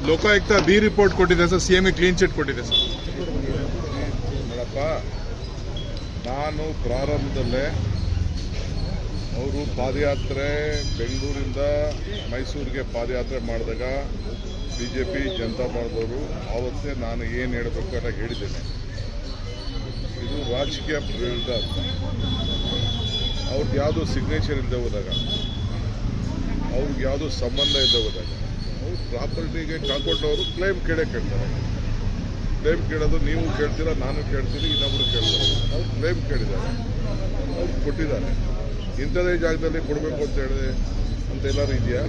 Lokayukta B report ಕೊಟ್ಟಿದೆ sir, CM clean chit ಕೊಟ್ಟಿದೆ sir. ನೋಡಪ್ಪ, ನಾನು ಪ್ರಾರಂಭದಲ್ಲೇ ಅವರು ಪಾದಯಾತ್ರೆ ಬೆಂಗಳೂರಿಂದ ಮೈಸೂರಿಗೆ ಪಾದಯಾತ್ರೆ ಮಾಡಿದಾಗ BJP ಜನತಾ ಮಾಡಿದವರು ಆವತ್ತೇ ನಾನು ಏನು ಹೇಳಬೇಕು ಅಂತ ಹೇಳಿದ್ದೇನೆ. ಇದು ರಾಜಕೀಯ ವಿರುದ್ಧ ಅಂತ. ಅವ್ರಿಗೆ ಯಾವುದೋ ಸಿಗ್ನೇಚರ್ ಇಲ್ಲದೆ ಹೋದಾಗ, ಅವ್ರಿಗೆ ಯಾವುದೋ ಸಂಬಂಧ ಇಲ್ಲದೆ ಹೋದಾಗ ಅವ್ರು ಪ್ರಾಪರ್ಟಿಗೆ ಕಾಕೊಂಡವರು ಕ್ಲೈಮ್ ಕೇಳ್ತಾರೆ. ಕ್ಲೈಮ್ ಕೇಳೋದು ನೀವು ಕೇಳ್ತೀರಾ, ನಾನು ಕೇಳ್ತೀನಿ, ಇನ್ನೊಬ್ರು ಕೇಳ್ತಾರೆ. ಅವ್ರು ಕ್ಲೈಮ್ ಕೇಳಿದ್ದಾರೆ, ಅವ್ರು ಕೊಟ್ಟಿದ್ದಾರೆ. ಇಂಥದೇ ಜಾಗದಲ್ಲಿ ಕೊಡಬೇಕು ಅಂತ ಹೇಳಿದೆ ಅಂತ ಎಲ್ಲರೂ ಇದೆಯಾ?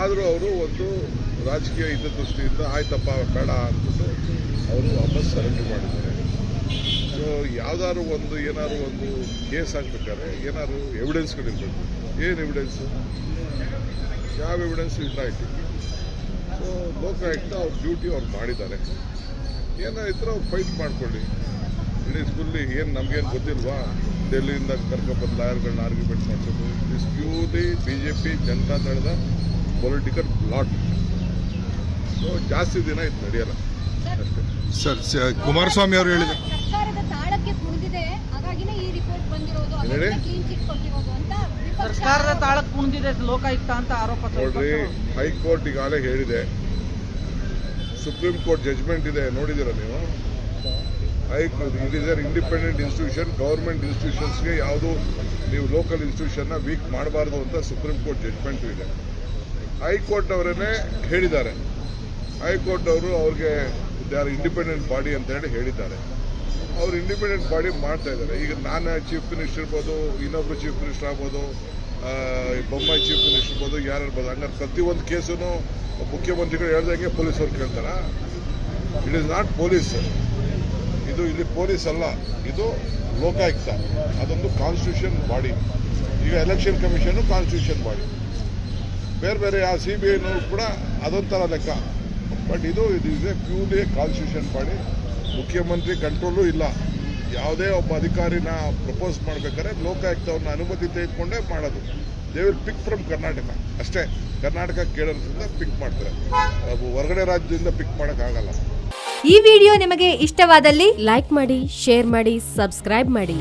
ಆದರೂ ಅವರು ಒಂದು ರಾಜಕೀಯ ಹಿತದೃಷ್ಟಿಯಿಂದ ಆಯ್ತಪ್ಪ ಬೇಡ ಅಂದ್ಬಿಟ್ಟು ಅವರು ವಾಪಸ್ ಸರೆಂಡರ್ ಮಾಡಿದ್ದಾರೆ. ಸೊ ಯಾವುದಾದ್ರು ಒಂದು ಏನಾದ್ರು ಒಂದು ಕೇಸ್ ಹಾಕ್ಬೇಕಾದ್ರೆ ಏನಾದ್ರು ಎವಿಡೆನ್ಸ್ಗಳಿರಬೇಕು. ಏನು ಎವಿಡೆನ್ಸು? ಯಾವ ಎವಿಡೆನ್ಸು ಇಲ್ಲ ಆಯ್ತು. ಸೊ ಲೋಕಾಯುಕ್ತ ಅವ್ರ ಡ್ಯೂಟಿ ಅವ್ರು ಮಾಡಿದ್ದಾರೆ. ಏನಾಯ್ತು ಅವ್ರು ಫೈಟ್ ಮಾಡ್ಕೊಳ್ಳಿ. ಇಟ್ ಈಸ್ ಫುಲ್ಲಿ ಏನು ನಮಗೇನು ಗೊತ್ತಿಲ್ವಾ? ಡೆಲ್ಲಿಯಿಂದ ಕರ್ಕೊಬಂದು ಲಾಯರ್ಗಳನ್ನ ಆರ್ಗ್ಯುಮೆಂಟ್ ಮಾಡಿಸೋದು. ಇಸ್ ಪ್ಯೂರ್ಲಿ BJP ಜನತಾ ದಳದ ಪೊಲಿಟಿಕಲ್ ಪ್ಲಾಟ್. ಸೊ ಜಾಸ್ತಿ ದಿನ ಇದು ನಡೆಯಲ್ಲ ಸರ್. ಕುಮಾರಸ್ವಾಮಿ ಅವರು ಹೇಳಿದ್ರು ಸರ್ಕಾರದ ತಾಳಕ್ಕೆ ಕುಣಿದಿದೆ, ಹಾಗಾಗಿನೇ ಈ ರಿಪೋರ್ಟ್ ಬಂದಿರೋದು, ಕ್ಲೀನ್ ಚಿಟ್ ಕೊಟ್ಟಿರೋದು ಅಂತ. ಸರ್ಕಾರದ ತಾಳಕ್ಕೆ ಕುಣಿದಿದೆ ಲೋಕಾಯುಕ್ತ ಅಂತ ಆರೋಪ. ನೋಡ್ರಿ, ಹೈಕೋರ್ಟ್ ಈಗಾಗಲೇ ಹೇಳಿದೆ, ಸುಪ್ರೀಂ ಕೋರ್ಟ್ ಜಜ್ಮೆಂಟ್ ಇದೆ, ನೋಡಿದ್ದೀರಾ ನೀವು? It is an independent institution. Government ಇನ್ಸ್ಟಿಟ್ಯೂಷನ್ಸ್ಗೆ ಯಾವುದು ನೀವು ಲೋಕಲ್ ಇನ್ಸ್ಟಿಟ್ಯೂಷನ್ನ ವೀಕ್ ಮಾಡಬಾರ್ದು ಅಂತ ಸುಪ್ರೀಂ ಕೋರ್ಟ್ ಜಡ್ಜ್ಮೆಂಟು ಇದೆ. ಹೈಕೋರ್ಟ್ ಅವರನ್ನೇ ಹೇಳಿದ್ದಾರೆ. ಹೈಕೋರ್ಟ್ ಅವರು ಅವ್ರಿಗೆ ದೇ ಆರ್ ಇಂಡಿಪೆಂಡೆಂಟ್ ಬಾಡಿ ಅಂತ ಹೇಳಿದ್ದಾರೆ. ಅವರು ಇಂಡಿಪೆಂಡೆಂಟ್ ಬಾಡಿ ಮಾಡ್ತಾ ಇದ್ದಾರೆ. ಈಗ ನಾನು ಚೀಫ್ ಮಿನಿಸ್ಟರ್ ಇರ್ಬೋದು, ಇನ್ನೊಬ್ರು ಚೀಫ್ ಮಿನಿಸ್ಟರ್ ಆಗ್ಬೋದು, ಬೊಮ್ಮಾಯಿ ಚೀಫ್ ಮಿನಿಸ್ಟರ್ ಇರ್ಬೋದು, ಯಾರು ಇರ್ಬೋದು. ಹಂಗಾರೆ ಪ್ರತಿಯೊಂದು ಕೇಸೂ ಮುಖ್ಯಮಂತ್ರಿಗಳು ಹೇಳ್ದಂಗೆ ಪೊಲೀಸವ್ರು ಕೇಳ್ತಾರ? It is not police. ಇದು ಇಲ್ಲಿ ಪೊಲೀಸ್ ಅಲ್ಲ, ಇದು ಲೋಕಾಯುಕ್ತ. ಅದೊಂದು ಕಾನ್ಸ್ಟಿಟ್ಯೂಷನ್ ಬಾಡಿ. ಈಗ ಎಲೆಕ್ಷನ್ ಕಮಿಷನ್ನು ಕಾನ್ಸ್ಟಿಟ್ಯೂಷನ್ ಬಾಡಿ. ಬೇರೆ ಬೇರೆ ಯಾವ CBI ಕೂಡ ಅದೊಂಥರ ಲೆಕ್ಕ. ಬಟ್ ಇದು is A purely constitution body. ಮುಖ್ಯಮಂತ್ರಿ ಕಂಟ್ರೋಲು ಇಲ್ಲ. ಯಾವುದೇ ಒಬ್ಬ ಅಧಿಕಾರಿನ ಪ್ರಪೋಸ್ ಮಾಡಬೇಕಾದ್ರೆ ಲೋಕಾಯುಕ್ತವ್ರನ್ನ ಅನುಮತಿ ತೆಗೆದುಕೊಂಡೇ ಮಾಡೋದು. They will pick from Karnataka ಅಷ್ಟೇ. ಕರ್ನಾಟಕ ಕೇಳೋದ್ರಿಂದ ಪಿಕ್ ಮಾಡ್ತಾರೆ, ಹೊರಗಡೆ ರಾಜ್ಯದಿಂದ ಪಿಕ್ ಮಾಡೋಕ್ಕಾಗಲ್ಲ. ಈ ವಿಡಿಯೋ ನಿಮಗೆ ಇಷ್ಟವಾದಲ್ಲಿ ಲೈಕ್ ಮಾಡಿ, ಶೇರ್ ಮಾಡಿ, ಸಬ್ಸ್ಕ್ರೈಬ್ ಮಾಡಿ.